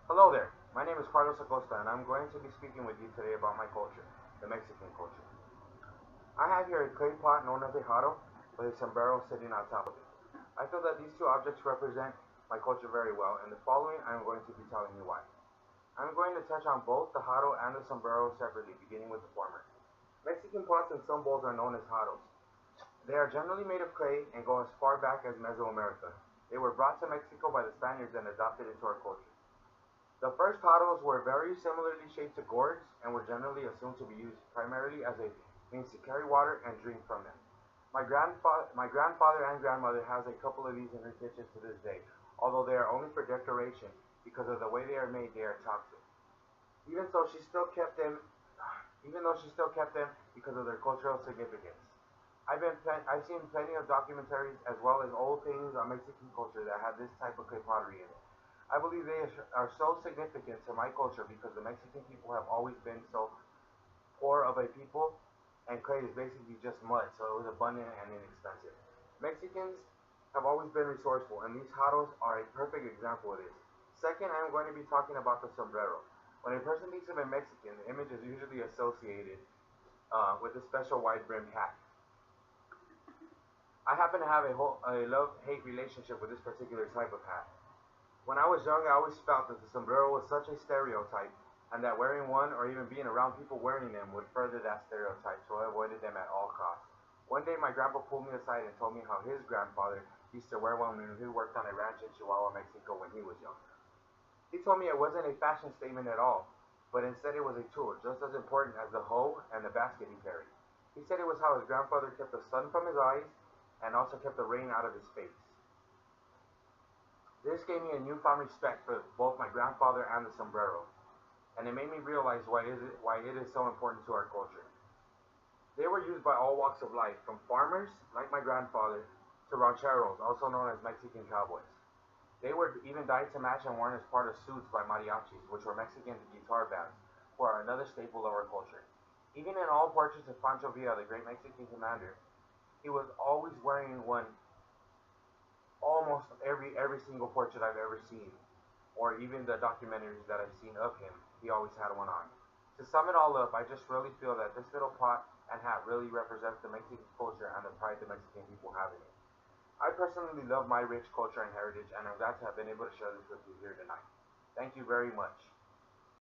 Hello there, my name is Carlos Acosta and I'm going to be speaking with you today about my culture, the Mexican culture. I have here a clay pot known as a jarro with a sombrero sitting on top of it. I feel that these two objects represent my culture very well, and the following I am going to be telling you why. I'm going to touch on both the jarro and the sombrero separately, beginning with the former. Mexican pots and some bowls are known as jarros. They are generally made of clay and go as far back as Mesoamerica. They were brought to Mexico by the Spaniards and adopted into our culture. The first jarros were very similarly shaped to gourds and were generally assumed to be used primarily as a means to carry water and drink from them. My grandfather and grandmother has a couple of these in her kitchen to this day, although they are only for decoration because of the way they are made. They are toxic. Even so, she still kept them. Even though she still kept them because of their cultural significance. I've seen plenty of documentaries as well as old paintings on Mexican culture that have this type of clay pottery in it. I believe they are so significant to my culture because the Mexican people have always been so poor of a people, and clay is basically just mud, so it was abundant and inexpensive. Mexicans have always been resourceful, and these jarros are a perfect example of this. Second, I'm going to be talking about the sombrero. When a person thinks of a Mexican, the image is usually associated with a special wide brimmed hat. I happen to have a love-hate relationship with this particular type of hat. When I was young, I always felt that the sombrero was such a stereotype, and that wearing one or even being around people wearing them would further that stereotype, so I avoided them at all costs. One day, my grandpa pulled me aside and told me how his grandfather used to wear one when he worked on a ranch in Chihuahua, Mexico when he was young. He told me it wasn't a fashion statement at all, but instead it was a tool, just as important as the hoe and the basket he carried. He said it was how his grandfather kept the sun from his eyes and also kept the rain out of his face. This gave me a newfound respect for both my grandfather and the sombrero, and it made me realize why it is so important to our culture. They were used by all walks of life, from farmers, like my grandfather, to rancheros, also known as Mexican cowboys. They were even dyed to match and worn as part of suits by mariachis, which were Mexican guitar bands, who are another staple of our culture. Even in all portraits of Pancho Villa, the great Mexican commander, he was always wearing one almost every single portrait I've ever seen, or even the documentaries that I've seen of him, he always had one on. To sum it all up, I just really feel that this little pot and hat really represents the Mexican culture and the pride the Mexican people have in it. I personally love my rich culture and heritage, and I'm glad to have been able to share this with you here tonight. Thank you very much.